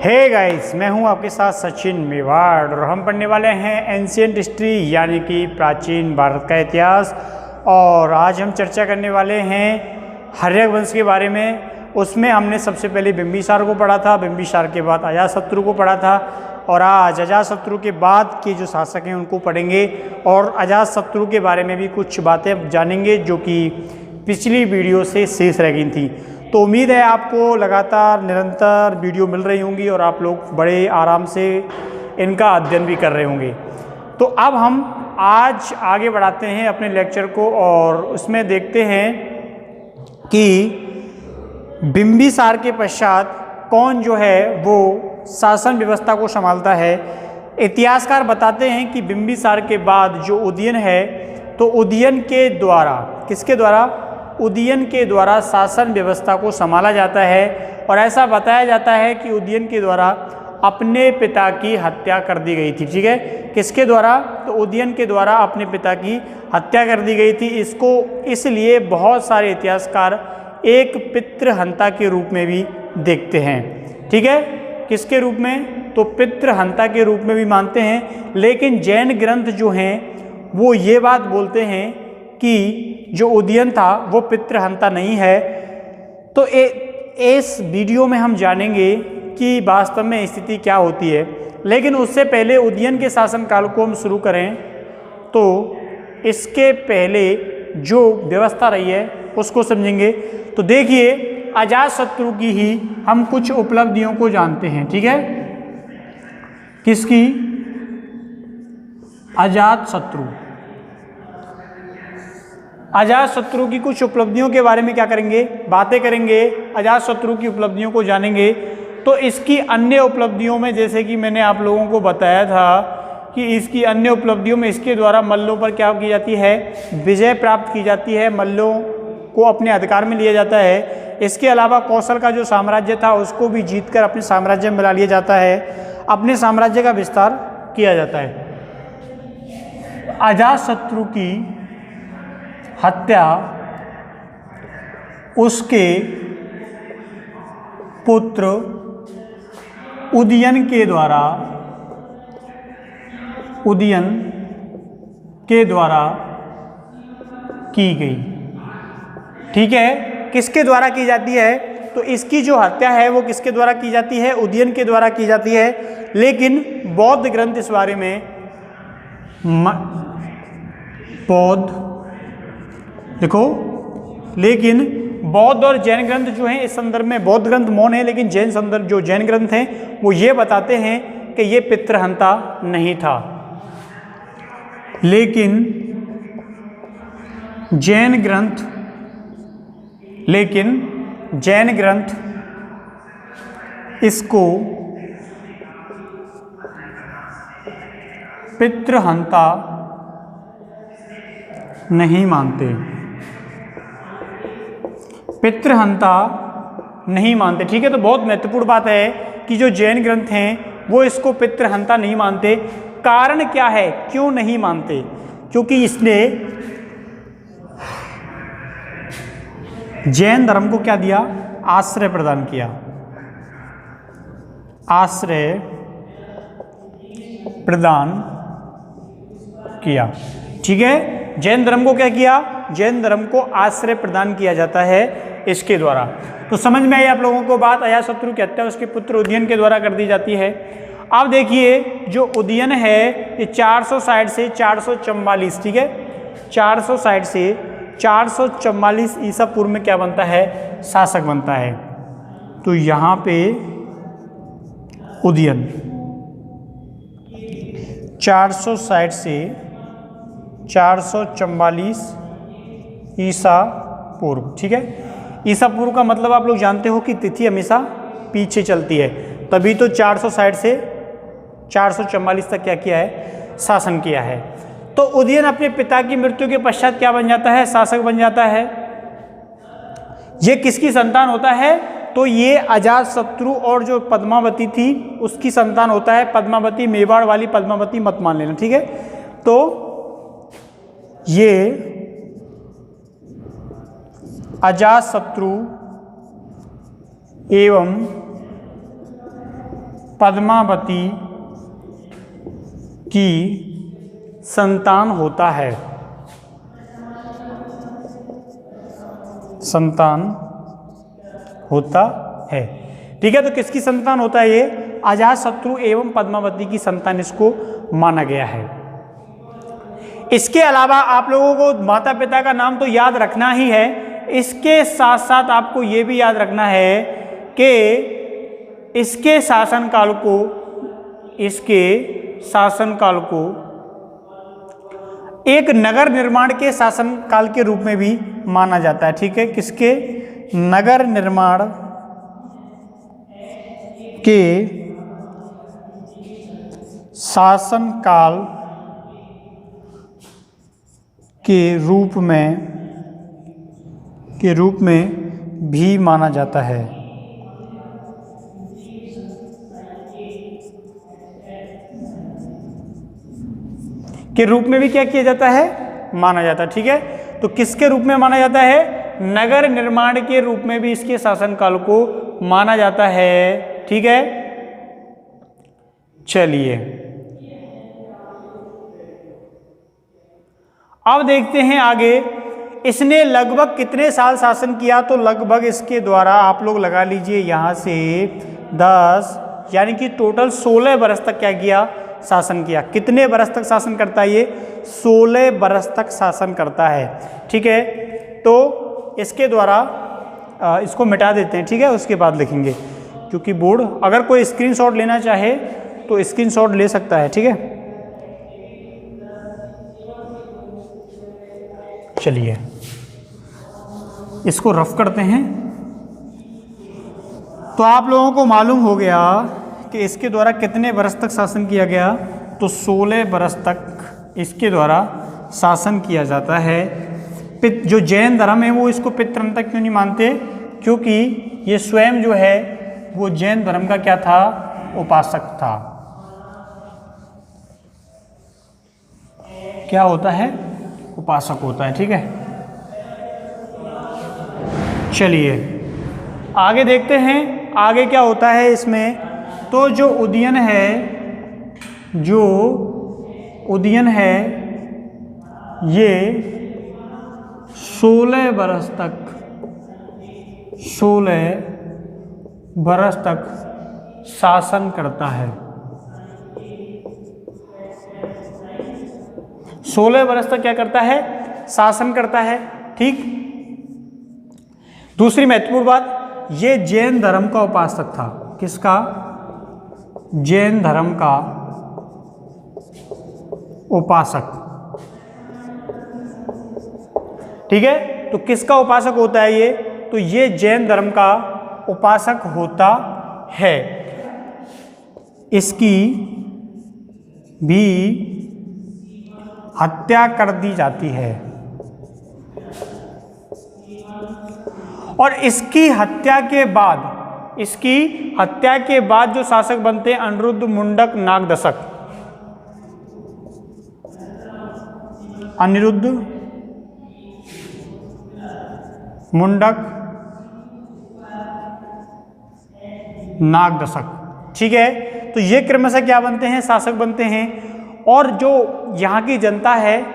Hey guys, मैं हूं आपके साथ सचिन मेवाड़ और हम पढ़ने वाले हैं एंशिएंट हिस्ट्री यानी कि प्राचीन भारत का इतिहास। और आज हम चर्चा करने वाले हैं हर्यक वंश के बारे में। उसमें हमने सबसे पहले बिंबिसार को पढ़ा था, बिंबिसार के बाद अजातशत्रु को पढ़ा था और आज अजातशत्रु के बाद के जो शासक हैं उनको पढ़ेंगे और अजातशत्रु के बारे में भी कुछ बातें जानेंगे जो कि पिछली वीडियो से शेष रह गई थी। तो उम्मीद है आपको लगातार निरंतर वीडियो मिल रही होंगी और आप लोग बड़े आराम से इनका अध्ययन भी कर रहे होंगे। तो अब हम आज आगे बढ़ाते हैं अपने लेक्चर को और उसमें देखते हैं कि बिंबिसार के पश्चात कौन जो है वो शासन व्यवस्था को संभालता है। इतिहासकार बताते हैं कि बिंबिसार के बाद जो उदयन है तो उदयन के द्वारा, किसके द्वारा? उदयन के द्वारा शासन व्यवस्था को संभाला जाता है और ऐसा बताया जाता है कि उदयन के द्वारा अपने पिता की हत्या कर दी गई थी। ठीक है, किसके द्वारा? तो उदयन के द्वारा अपने पिता की हत्या कर दी गई थी। इसको इसलिए बहुत सारे इतिहासकार एक पितृहंता के रूप में भी देखते हैं। ठीक है, किसके रूप में? तो पितृहंता के रूप में भी मानते हैं। लेकिन जैन ग्रंथ जो हैं वो ये बात बोलते हैं कि जो उदयन था वो पितृहंता नहीं है। तो इस वीडियो में हम जानेंगे कि वास्तव में स्थिति क्या होती है। लेकिन उससे पहले उदयन के शासनकाल को हम शुरू करें तो इसके पहले जो व्यवस्था रही है उसको समझेंगे। तो देखिए, अजातशत्रु की ही हम कुछ उपलब्धियों को जानते हैं। ठीक है, किसकी? अजातशत्रु। अजातशत्रु की कुछ उपलब्धियों के बारे में क्या करेंगे? बातें करेंगे। अजातशत्रु की उपलब्धियों को जानेंगे। तो इसकी अन्य उपलब्धियों में, जैसे कि मैंने आप लोगों को बताया था कि इसकी अन्य उपलब्धियों में इसके द्वारा मल्लों पर क्या की जाती है? विजय प्राप्त की जाती है। मल्लों को अपने अधिकार में लिया जाता है। इसके अलावा कौशल का जो साम्राज्य था उसको भी जीतकर अपने साम्राज्य में मिला लिया जाता है। अपने साम्राज्य का विस्तार किया जाता है। अजातशत्रु की हत्या उसके पुत्र उदयन के द्वारा की गई। ठीक है, किसके द्वारा की जाती है? तो इसकी जो हत्या है वो किसके द्वारा की जाती है? उदयन के द्वारा की जाती है। लेकिन बौद्ध ग्रंथ इस बारे में देखो, लेकिन बौद्ध और जैन ग्रंथ जो हैं इस संदर्भ में, बौद्ध ग्रंथ मौन है लेकिन जैन संदर्भ जो जैन ग्रंथ हैं वो ये बताते हैं कि ये पितृहंता नहीं था। लेकिन जैन ग्रंथ इसको पितृहंता नहीं मानते। पितृहंता नहीं मानते। ठीक है, तो बहुत महत्वपूर्ण बात है कि जो जैन ग्रंथ हैं वो इसको पितृहंता नहीं मानते। कारण क्या है, क्यों नहीं मानते? क्योंकि इसने जैन धर्म को क्या दिया? आश्रय प्रदान किया। आश्रय प्रदान किया। ठीक है, जैन धर्म को क्या किया? जैन धर्म को आश्रय प्रदान किया जाता है इसके द्वारा। तो समझ में आई आप लोगों को बात? अजातशत्रु की हत्या उसके पुत्र उदयन के द्वारा कर दी जाती है। अब देखिए, जो उदयन है ये 460 से 444, ठीक है, 460 से 444 ईसा पूर्व में क्या बनता है? शासक बनता है। तो यहाँ पे उदयन 460 से 444 ईसा पूर्व। ठीक है, ईसा पूर्व का मतलब आप लोग जानते हो कि तिथि हमेशा पीछे चलती है, तभी तो 460 से 444 तक क्या किया है? शासन किया है। तो उदयन अपने पिता की मृत्यु के पश्चात क्या बन जाता है? शासक बन जाता है। ये किसकी संतान होता है? तो ये अजातशत्रु और जो पद्मावती थी उसकी संतान होता है। पद्मावती, मेवाड़ वाली पद्मावती मत मान लेना। ठीक है, तो ये अजातशत्रु एवं पद्मावती की संतान होता है। संतान होता है, ठीक है। तो किसकी संतान होता है? ये अजातशत्रु एवं पद्मावती की संतान इसको माना गया है। इसके अलावा आप लोगों को माता पिता का नाम तो याद रखना ही है, इसके साथ साथ आपको ये भी याद रखना है कि इसके शासनकाल को एक नगर निर्माण के शासनकाल के रूप में भी माना जाता है, ठीक है। किसके? नगर निर्माण के शासनकाल के रूप में भी माना जाता है। के रूप में भी क्या किया जाता है? माना जाता है, ठीक है। तो किसके रूप में माना जाता है? नगर निर्माण के रूप में भी इसके शासनकाल को माना जाता है, ठीक है। चलिए अब देखते हैं आगे, इसने लगभग कितने साल शासन किया? तो लगभग इसके द्वारा आप लोग लगा लीजिए यहां से 10, यानी कि टोटल 16 बरस तक क्या किया? शासन किया। कितने बरस तक शासन करता है ये? 16 बरस तक शासन करता है, ठीक है। तो इसके द्वारा इसको मिटा देते हैं, ठीक है, उसके बाद लिखेंगे, क्योंकि बोर्ड अगर कोई स्क्रीनशॉट लेना चाहे तो स्क्रीनशॉट ले सकता है, ठीक है। चलिए इसको रफ करते हैं। तो आप लोगों को मालूम हो गया कि इसके द्वारा कितने बरस तक शासन किया गया? तो 16 बरस तक इसके द्वारा शासन किया जाता है। जो जैन धर्म है वो इसको पितृंत क्यों नहीं मानते? क्योंकि ये स्वयं जो है वो जैन धर्म का क्या था? उपासक था। क्या होता है? उपासक होता है, ठीक है। चलिए आगे देखते हैं आगे क्या होता है इसमें। तो जो उदयन है ये 16 बरस तक शासन करता है। 16 बरस तक क्या करता है? शासन करता है, ठीक। दूसरी महत्वपूर्ण बात, ये जैन धर्म का उपासक था। किसका? जैन धर्म का उपासक, ठीक है। तो किसका उपासक होता है ये? तो ये जैन धर्म का उपासक होता है। इसकी भी हत्या कर दी जाती है और इसकी हत्या के बाद जो शासक बनते हैं अनिरुद्ध, मुंडक, नागदशक। अनिरुद्ध, मुंडक, नागदशक, ठीक है। तो ये क्रमशः क्या बनते हैं? शासक बनते हैं। और जो यहाँ की जनता है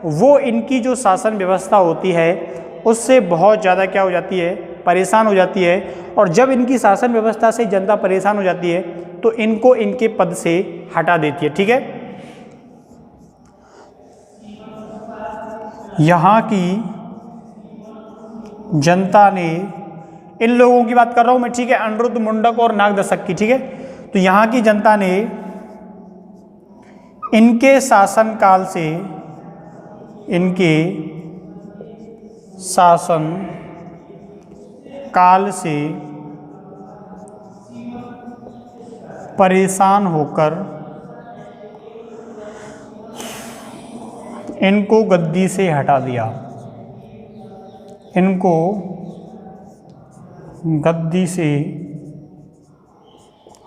वो इनकी जो शासन व्यवस्था होती है उससे बहुत ज़्यादा क्या हो जाती है? परेशान हो जाती है। और जब इनकी शासन व्यवस्था से जनता परेशान हो जाती है तो इनको इनके पद से हटा देती है, ठीक है। यहाँ की जनता ने, इन लोगों की बात कर रहा हूँ मैं, ठीक है, अनिरुद्ध, मुंडक और नागदशक की, ठीक है। तो यहाँ की जनता ने इनके शासन काल से परेशान होकर इनको गद्दी से हटा दिया। इनको गद्दी से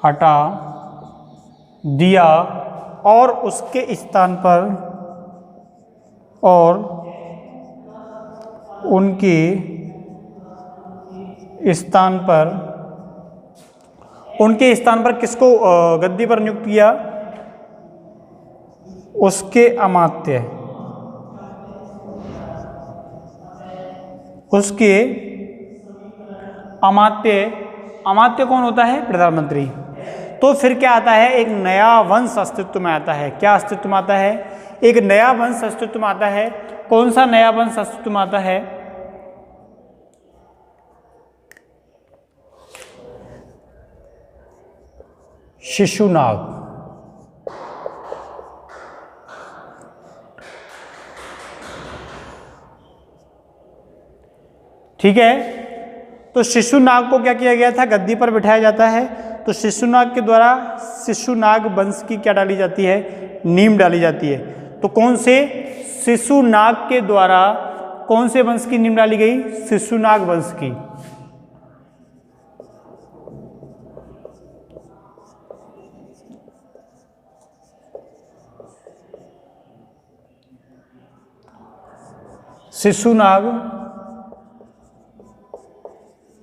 हटा दिया और उसके स्थान पर और उनके स्थान पर उनके स्थान पर किसको गद्दी पर नियुक्त किया? उसके अमात्य, उसके अमात्य कौन होता है? प्रधानमंत्री। तो फिर क्या आता है? एक नया वंश अस्तित्व में आता है। क्या अस्तित्व में आता है? एक नया वंश अस्तित्व में आता है। कौन सा नया वंश अस्तित्व में आता है? शिशुनाग। ठीक है, तो शिशुनाग को क्या किया गया था? गद्दी पर बिठाया जाता है। तो शिशुनाग के द्वारा शिशुनाग वंश की क्या डाली जाती है? नींव डाली जाती है। तो कौन से? शिशुनाग के द्वारा कौन से वंश की नींव डाली गई? शिशुनाग वंश की। शिशुनाग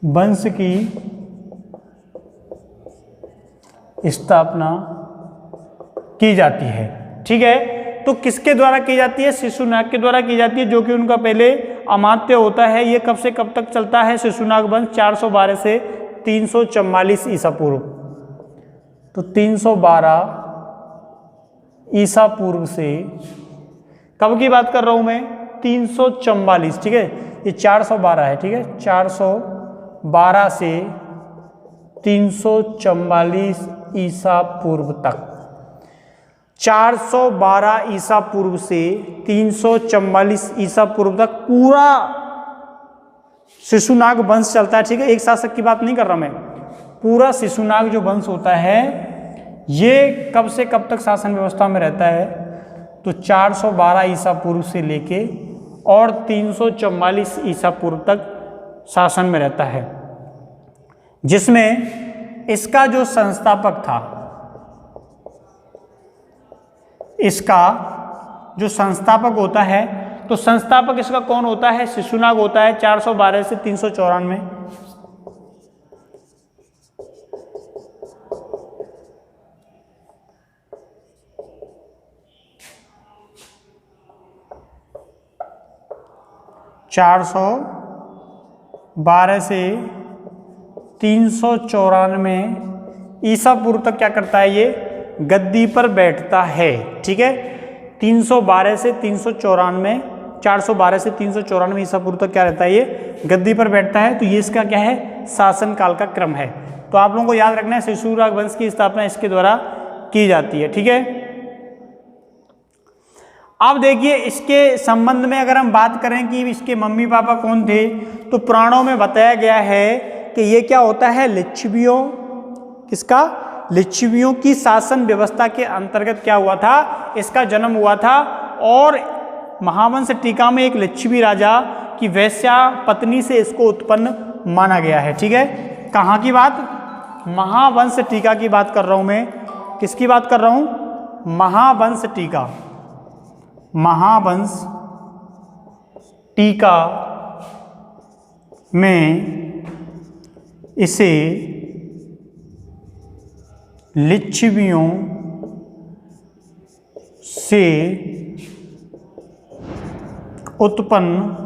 वंश की स्थापना की जाती है। ठीक है, तो किसके द्वारा की जाती है? शिशुनाग के द्वारा की जाती है, जो कि उनका पहले अमात्य होता है। ये कब से कब तक चलता है शिशुनाग वंश? 412 से 344 ईसा पूर्व। तो 312 ईसा पूर्व से, कब की बात कर रहा हूं मैं? 344। ठीक है, ये 412 है। ठीक है, 412 से 344 ईसा पूर्व तक। 412 ईसा पूर्व से 344 ईसा पूर्व तक पूरा शिशुनाग वंश चलता है। ठीक है, एक शासक की बात नहीं कर रहा मैं, पूरा शिशुनाग जो वंश होता है ये कब से कब तक शासन व्यवस्था में रहता है? तो 412 ईसा पूर्व से लेके और 344 ईसा पूर्व तक शासन में रहता है, जिसमें इसका जो संस्थापक था, इसका जो संस्थापक होता है, तो संस्थापक इसका कौन होता है? शिशुनाग होता है। 412 से 394। चार सौ 12 से 394 ईसा पूर्व तक क्या करता है? ये गद्दी पर बैठता है। ठीक है, 312 से 394, 412 से 394 ईसा पूर्व तक क्या रहता है? ये गद्दी पर बैठता है। तो ये इसका क्या है? शासन काल का क्रम है। तो आप लोगों को याद रखना है शिशुनाग वंश की स्थापना इसके द्वारा की जाती है। ठीक है, अब देखिए इसके संबंध में अगर हम बात करें कि इसके मम्मी पापा कौन थे, तो पुराणों में बताया गया है कि ये क्या होता है? लिच्छवियों, किसका? लिच्छवियों की शासन व्यवस्था के अंतर्गत क्या हुआ था? इसका जन्म हुआ था। और महावंश टीका में एक लिच्छवी राजा की वैश्या पत्नी से इसको उत्पन्न माना गया है। ठीक है, कहाँ की बात? महावंश टीका की बात कर रहा हूं मैं। किसकी बात कर रहा हूं? महावंश टीका। महावंश टीका में इसे लिच्छवियों से उत्पन्न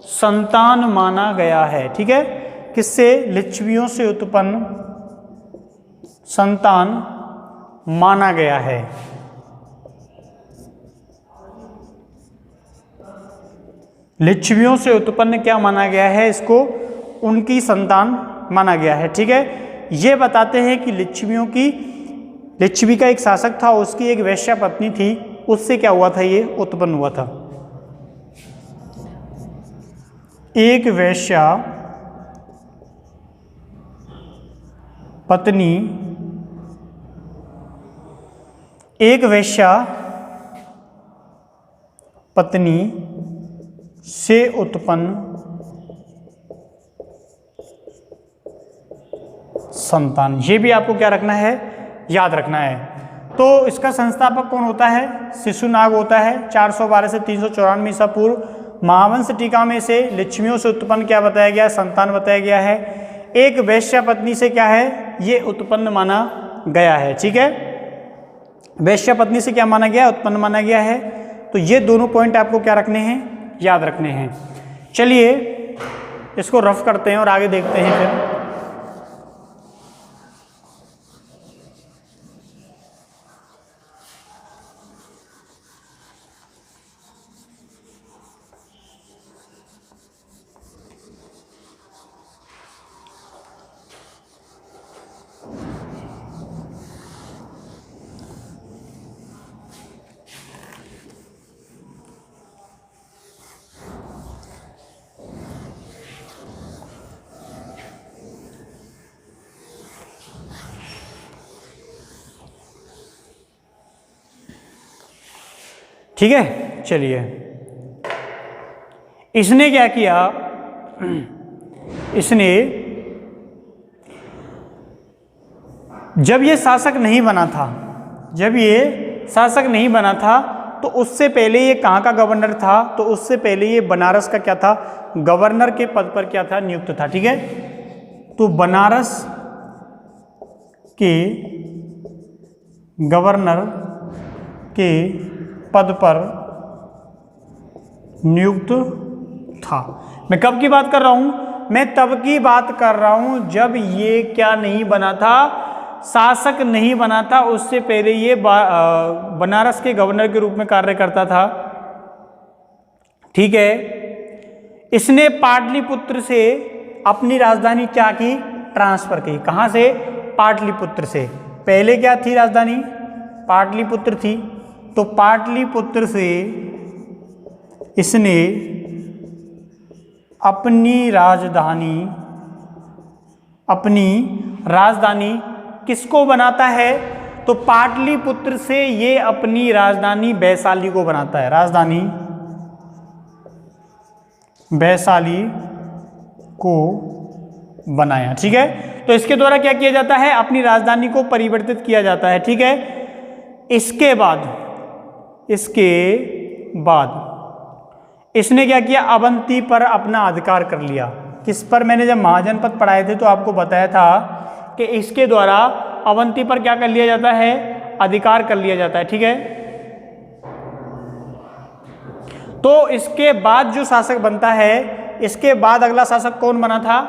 संतान माना गया है। ठीक है, किससे? लिच्छवियों से उत्पन्न संतान माना गया है। लिच्छवियों से उत्पन्न क्या माना गया है? इसको उनकी संतान माना गया है। ठीक है, ये बताते हैं कि लिच्छवी का एक शासक था, उसकी एक वैश्या पत्नी थी, उससे क्या हुआ था? ये उत्पन्न हुआ था। एक वैश्या पत्नी, एक वैश्या पत्नी से उत्पन्न संतान। ये भी आपको क्या रखना है? याद रखना है। तो इसका संस्थापक कौन होता है? शिशुनाग होता है। 412 से 394 ईसा पूर्व। महावंश टीका में से लिच्छवियों से उत्पन्न क्या बताया गया? संतान बताया गया है। एक वैश्या पत्नी से क्या है, ये उत्पन्न माना गया है। ठीक है, वैश्या पत्नी से क्या माना गया, उत्पन्न माना गया है। तो ये दोनों पॉइंट आपको क्या रखने हैं, याद रखने हैं। चलिए इसको रफ करते हैं और आगे देखते हैं फिर। ठीक है, चलिए इसने क्या किया, इसने जब ये शासक नहीं बना था, जब ये शासक नहीं बना था तो उससे पहले ये कहाँ का गवर्नर था, तो उससे पहले ये बनारस का क्या था, गवर्नर के पद पर क्या था, नियुक्त था। ठीक है, तो बनारस के गवर्नर के पद पर नियुक्त था। मैं कब की बात कर रहा हूं, मैं तब की बात कर रहा हूं जब ये क्या नहीं बना था, शासक नहीं बना था। उससे पहले ये बनारस के गवर्नर के रूप में कार्य करता था। ठीक है, इसने पाटलिपुत्र से अपनी राजधानी क्या की, ट्रांसफर की। कहां से, पाटलिपुत्र से। पहले क्या थी राजधानी, पाटलिपुत्र थी। तो पाटलिपुत्र से इसने अपनी राजधानी किसको बनाता है, तो पाटलिपुत्र से ये अपनी राजधानी वैशाली को बनाता है, राजधानी वैशाली को बनाया। ठीक है, तो इसके द्वारा क्या किया जाता है, अपनी राजधानी को परिवर्तित किया जाता है। ठीक है, इसके बाद इसने क्या किया, अवंती पर अपना अधिकार कर लिया। किस पर, मैंने जब महाजनपद पढ़ाए थे तो आपको बताया था कि इसके द्वारा अवंती पर क्या कर लिया जाता है, अधिकार कर लिया जाता है। ठीक है, तो इसके बाद जो शासक बनता है, इसके बाद अगला शासक कौन बना था,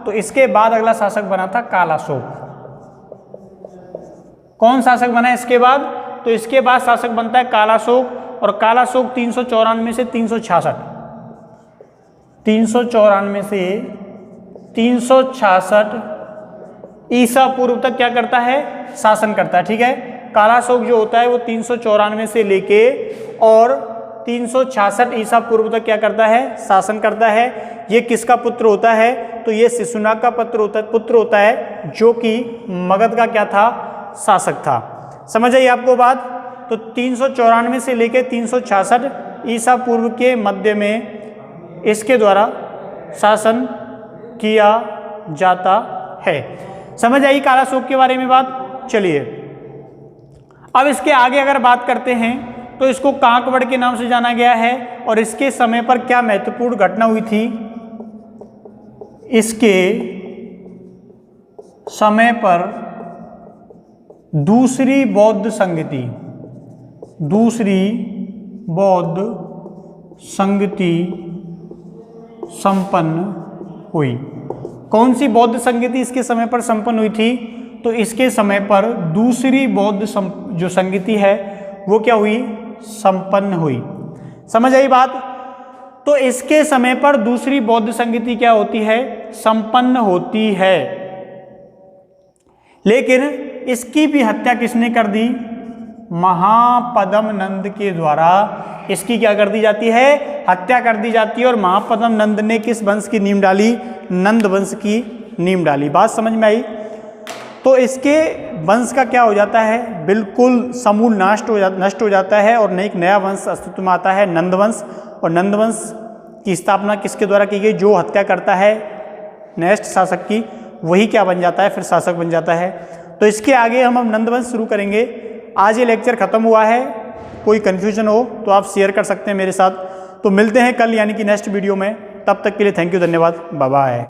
तो इसके बाद अगला शासक बना था कालाशोक। कौन शासक बना इसके बाद, तो इसके बाद शासक बनता है कालाशोक। और कालाशोक 394 से 394 से 366 ईसा पूर्व तक क्या करता है, शासन करता है। ठीक है, कालाशोक जो होता है वो 394 से लेके और 366 ईसा पूर्व तक क्या करता है, शासन करता है। ये किसका पुत्र होता है, तो ये शिशुनाग का पुत्र होता है, जो कि मगध का क्या था, शासक था। समझ आई आपको बात। तो 394 से लेकर 366 ईसा पूर्व के मध्य में इसके द्वारा शासन किया जाता है। समझ आई कालाशोक के बारे में बात। चलिए अब इसके आगे अगर बात करते हैं तो इसको कांकवड़ के नाम से जाना गया है। और इसके समय पर क्या महत्वपूर्ण घटना हुई थी, इसके समय पर दूसरी बौद्ध संगति संपन्न हुई। कौन सी बौद्ध संगति इसके समय पर संपन्न हुई थी, तो इसके समय पर दूसरी बौद्ध जो संगति है वो क्या हुई, संपन्न हुई। समझ आई बात। तो इसके समय पर दूसरी बौद्ध संगति क्या होती है, संपन्न होती है। लेकिन इसकी भी हत्या किसने कर दी, महापद्म नंद के द्वारा इसकी क्या कर दी जाती है, हत्या कर दी जाती है। और महापद्म नंद ने किस वंश की नींव डाली, नंद वंश की नींव डाली। बात समझ में आई। तो इसके वंश का क्या हो जाता है, बिल्कुल समूल नष्ट हो जाता है और एक नया वंश अस्तित्व में आता है, नंदवंश। और नंदवंश की स्थापना किसके द्वारा की गई, जो हत्या करता है नेक्स्ट शासक की, वही क्या बन जाता है, फिर शासक बन जाता है। तो इसके आगे हम अब नंदवंश शुरू करेंगे। आज ये लेक्चर खत्म हुआ है, कोई कन्फ्यूजन हो तो आप शेयर कर सकते हैं मेरे साथ। तो मिलते हैं कल यानी कि नेक्स्ट वीडियो में। तब तक के लिए थैंक यू, धन्यवाद, बाय बाय।